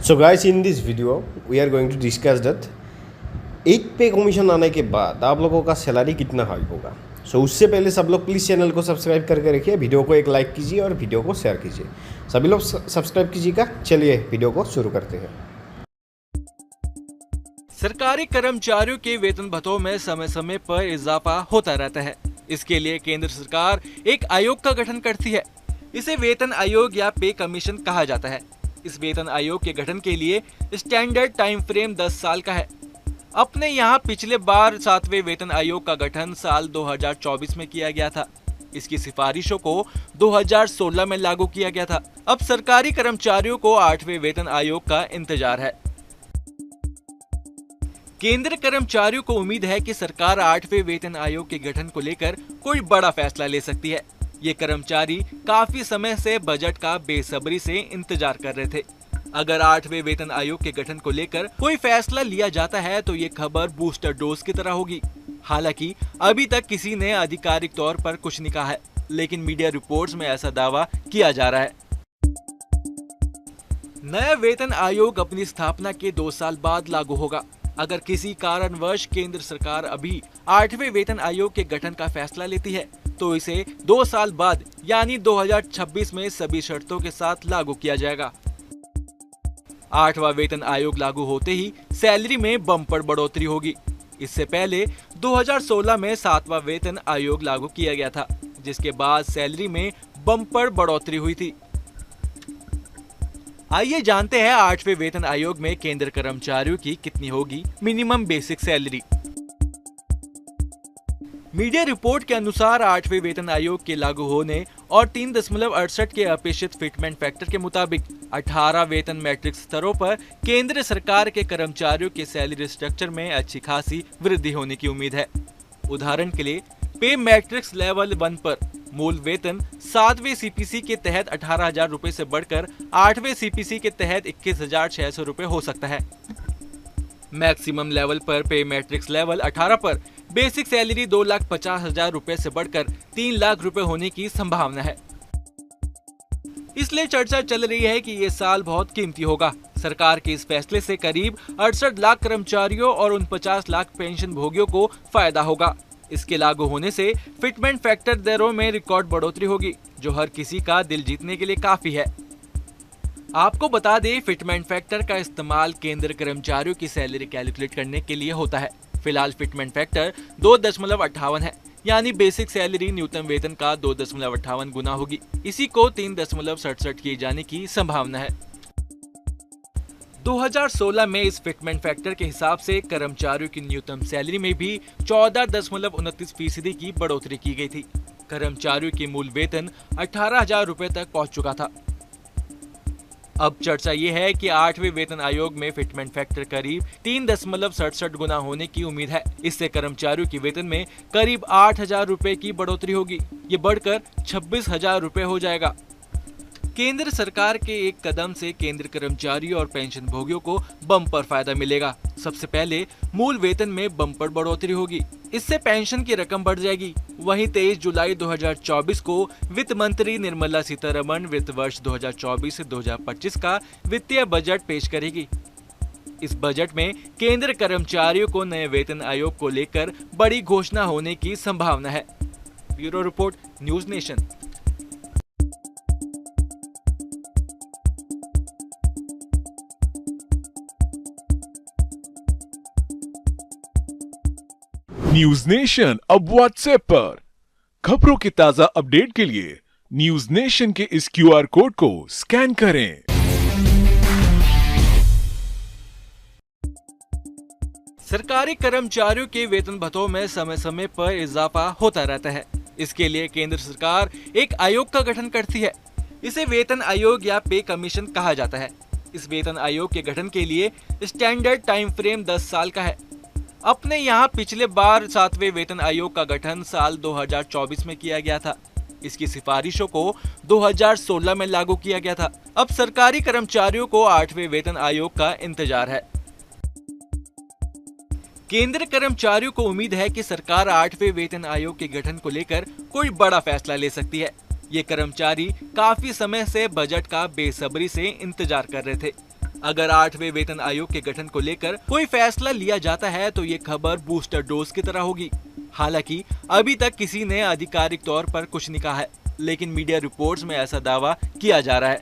So guys, in this video we are going to discuss that 8 पे commission आने के बाद आप लोगों का सैलरी कितना हाई होगा। उससे पहले सब लोग प्लीज़ चैनल को सब्सक्राइब करके रखिए, वीडियो को एक लाइक कीजिए और वीडियो को शेयर कीजिए। सभी लोग सब्सक्राइब कीजिएगा। चलिए वीडियो को शुरू करते हैं। सरकारी कर्मचारियों के वेतन भत्तों में समय समय पर इजाफा होता रहता है। इसके लिए केंद्र सरकार एक आयोग का गठन करती है। इसे वेतन आयोग या पे कमीशन कहा जाता है। इस वेतन आयोग के गठन के लिए स्टैंडर्ड टाइम फ्रेम 10 साल का है। अपने यहाँ पिछले बार 7वें वेतन आयोग का गठन साल 2024 में किया गया था। इसकी सिफारिशों को 2016 में लागू किया गया था। अब सरकारी कर्मचारियों को 8वें वेतन आयोग का इंतजार है। केंद्र कर्मचारियों को उम्मीद है कि सरकार 8वें वेतन आयोग के गठन को लेकर कोई बड़ा फैसला ले सकती है। ये कर्मचारी काफी समय से बजट का बेसब्री से इंतजार कर रहे थे। अगर 8वें वेतन आयोग के गठन को लेकर कोई फैसला लिया जाता है तो ये खबर बूस्टर डोज की तरह होगी। हालांकि अभी तक किसी ने आधिकारिक तौर पर कुछ नहीं कहा है, लेकिन मीडिया रिपोर्ट्स में ऐसा दावा किया जा रहा है। नया वेतन आयोग अपनी स्थापना के 2 साल बाद लागू होगा। अगर किसी कारणवश केंद्र सरकार अभी 8वें वेतन आयोग के गठन का फैसला लेती है तो इसे 2 साल बाद यानी 2026 में सभी शर्तों के साथ लागू किया जाएगा। 8वां वेतन आयोग लागू होते ही सैलरी में बम्पर बढ़ोतरी होगी। इससे पहले 2016 में 7वां वेतन आयोग लागू किया गया था, जिसके बाद सैलरी में बम्पर बढ़ोतरी हुई थी। आइए जानते हैं 8वें वेतन आयोग में केंद्र कर्मचारियों की कितनी होगी minimum basic salary. Media report के अनुसार 8वें वेतन आयोग के लागू होने और 3.68 के अपेक्षित फिटमेंट फैक्टर के मुताबिक 18 वेतन मैट्रिक्स स्तरों पर केंद्र सरकार के कर्मचारियों के सैलरी स्ट्रक्चर में अच्छी खासी वृद्धि होने की उम्मीद है। उदाहरण के लिए पे मैट्रिक्स लेवल 1 पर मूल वेतन 7वें सीपीसी के तहत 18,000 रुपए से बढ़कर 8वें सीपीसी के तहत 21,600 रुपए हो सकता है। मैक्सिमम लेवल पर पे मैट्रिक्स लेवल 18 पर बेसिक सैलरी 2,50,000 रुपए से बढ़कर 3 लाख रुपए होने की संभावना है। इसलिए चर्चा चल रही है कि ये साल बहुत कीमती होगा। सरकार के इस फैसले से करीब 68 लाख कर्मचारियों और 49 लाख पेंशन भोगियों को फायदा होगा। इसके लागू होने से फिटमेंट फैक्टर दरों में रिकॉर्ड बढ़ोतरी होगी, जो हर किसी का दिल जीतने के लिए काफी है। आपको बता दें, फिटमेंट फैक्टर का इस्तेमाल केंद्र कर्मचारियों की सैलरी कैलकुलेट करने के लिए होता है। फिलहाल फिटमेंट फैक्टर 2.58 है, यानी बेसिक सैलरी न्यूनतम वेतन का 2.58 गुना होगी। इसी को 3.67 किए जाने की संभावना है। 2016 में इस फिटमेंट फैक्टर के हिसाब से कर्मचारियों की न्यूनतम सैलरी में भी 14.29% की बढ़ोतरी की गई थी। कर्मचारियों की मूल वेतन 18,000 रुपए तक पहुंच चुका था। अब चर्चा ये है कि 8वें वेतन आयोग में फिटमेंट फैक्टर करीब 3.67 गुना होने की उम्मीद है। इससे कर्मचारियों की वेतन में करीब 8,000 रुपए की बढ़ोतरी होगी। ये बढ़कर 26,000 रुपए हो जाएगा। केंद्र सरकार के एक कदम से केंद्र कर्मचारियों और पेंशन भोगियों को बम्पर फायदा मिलेगा। सबसे पहले मूल वेतन में बम्पर बढ़ोतरी होगी। इससे पेंशन की रकम बढ़ जाएगी। वहीं 23 जुलाई 2024 को वित्त मंत्री निर्मला सीतारमण वित्त वर्ष 2024 से 2025 का वित्तीय बजट पेश करेगी। इस बजट में केंद्र कर्मचारियों को नए वेतन आयोग को लेकर बड़ी घोषणा होने की संभावना है। Bureau report, news nation. News nation अब व्हाट्सएप पर खबरों के ताजा अपडेट के लिए न्यूज नेशन के इस QR कोड को स्कैन करें। सरकारी कर्मचारियों के वेतन भत्तों में समय समय पर इजाफा होता रहता है। इसके लिए केंद्र सरकार एक आयोग का गठन करती है। इसे वेतन आयोग या पे कमीशन कहा जाता है। इस वेतन आयोग के गठन के लिए स्टैंडर्ड टाइम फ्रेम 10 साल का है। अपने यहाँ पिछले बार 7वें वेतन आयोग का गठन साल 2024 में किया गया था। इसकी सिफारिशों को 2016 में लागू किया गया था। अब सरकारी कर्मचारियों को 8वें वेतन आयोग का इंतजार है। केंद्र कर्मचारियों को उम्मीद है कि सरकार 8वें वेतन आयोग के गठन को लेकर कोई बड़ा फैसला ले सकती है। ये कर्मचारी काफी समय से बजट का बेसब्री से इंतजार कर रहे थे। अगर 8वें वेतन आयोग के गठन को लेकर कोई फैसला लिया जाता है तो ये खबर बूस्टर डोज की तरह होगी। हालांकि अभी तक किसी ने आधिकारिक तौर पर कुछ नहीं कहा है, लेकिन मीडिया रिपोर्ट्स में ऐसा दावा किया जा रहा है।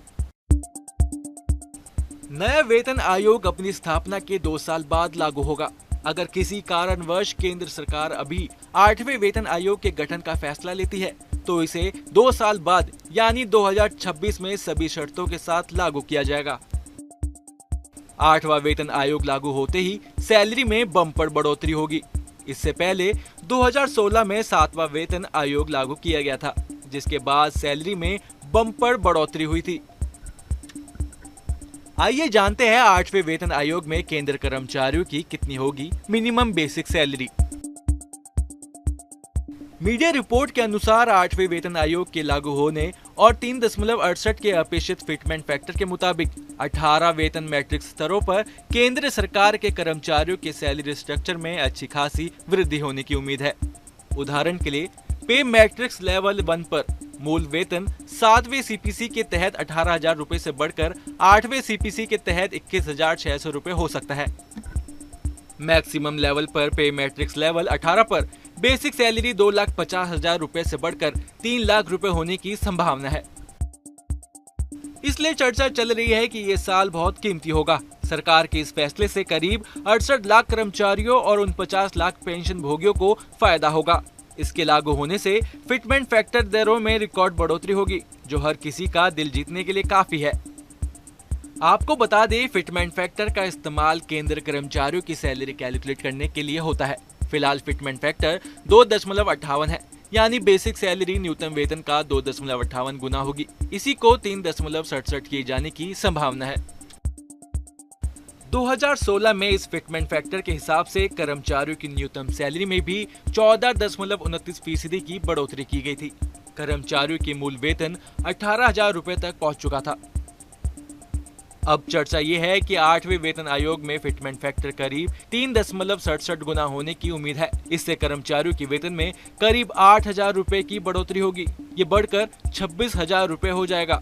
नया वेतन आयोग अपनी स्थापना के 2 साल बाद लागू होगा। अगर किसी कारणवश केंद्र सरकार अभी 8वें वेतन आयोग के गठन का फैसला लेती है तो इसे 2 साल बाद यानी 2026 में सभी शर्तों के साथ लागू किया जाएगा। 8वां वेतन आयोग लागू होते ही सैलरी में बम्पर बढ़ोतरी होगी। इससे पहले 2016 में 7वां वेतन आयोग लागू किया गया था, जिसके बाद सैलरी में बम्पर बढ़ोतरी हुई थी। आइए जानते हैं 8वें वेतन आयोग में केंद्र कर्मचारियों की कितनी होगी minimum basic salary. Media report के अनुसार 8वें वेतन आयोग के लागू होने और 3.68 के अपेक्षित फिटमेंट फैक्टर के मुताबिक 18 वेतन मैट्रिक्स स्तरों पर केंद्र सरकार के कर्मचारियों के सैलरी स्ट्रक्चर में अच्छी खासी वृद्धि होने की उम्मीद है। उदाहरण के लिए पे मैट्रिक्स लेवल 1 पर मूल वेतन 7वें सीपीसी के तहत 18,000 रुपए से बढ़कर 8वें सीपीसी के तहत 21,600 रुपए हो सकता है। मैक्सिमम लेवल पर पे मैट्रिक्स लेवल 18 पर बेसिक सैलरी 2,50,000 रुपए से बढ़कर 3 लाख रुपए होने की संभावना है। इसलिए चर्चा चल रही है कि ये साल बहुत कीमती होगा। सरकार के इस फैसले से करीब 68 लाख कर्मचारियों और 49 लाख पेंशन भोगियों को फायदा होगा। इसके लागू होने से फिटमेंट फैक्टर दरों में रिकॉर्ड बढ़ोतरी होगी, जो हर किसी का दिल जीतने के लिए काफी है। आपको बता दें, फिटमेंट फैक्टर का इस्तेमाल केंद्र कर्मचारियों की सैलरी कैलकुलेट करने के लिए होता है। फिलहाल फिटमेंट फैक्टर 2.58 है, यानी बेसिक सैलरी न्यूनतम वेतन का 2.58 गुना होगी। इसी को 3.67 किए जाने की संभावना है। 2016 में इस फिटमेंट फैक्टर के हिसाब से कर्मचारियों की न्यूनतम सैलरी में भी 14.29% की बढ़ोतरी की गई थी। कर्मचारियों की मूल वेतन 18,000 रुपए तक पहुंच चुका था। अब चर्चा ये है कि 8वें वेतन आयोग में फिटमेंट फैक्टर करीब 3.67 गुना होने की उम्मीद है। इससे कर्मचारियों की वेतन में करीब 8,000 रुपए की बढ़ोतरी होगी। ये बढ़कर 26,000 रुपए हो जाएगा।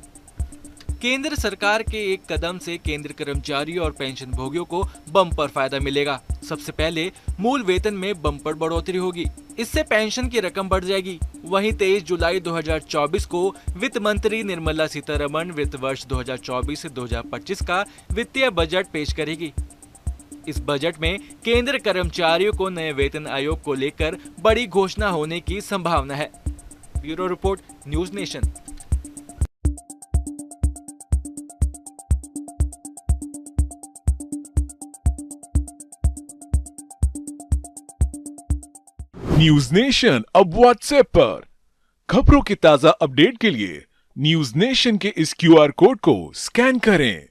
केंद्र सरकार के एक कदम से केंद्र कर्मचारियों और पेंशन भोगियों को बम्पर फायदा मिलेगा। सबसे पहले मूल वेतन में बम्पर बढ़ोतरी होगी। इससे पेंशन की रकम बढ़ जाएगी। वहीं 23 जुलाई 2024 को वित्त मंत्री निर्मला सीतारमण वित्त वर्ष 2024 से 2025 का वित्तीय बजट पेश करेगी। इस बजट में केंद्र कर्मचारियों को नए वेतन आयोग को लेकर बड़ी घोषणा होने की संभावना है। Bureau report, news nation. News nation अब व्हाट्सएप पर खबरों की ताजा अपडेट के लिए न्यूज नेशन के इस QR कोड को स्कैन करें।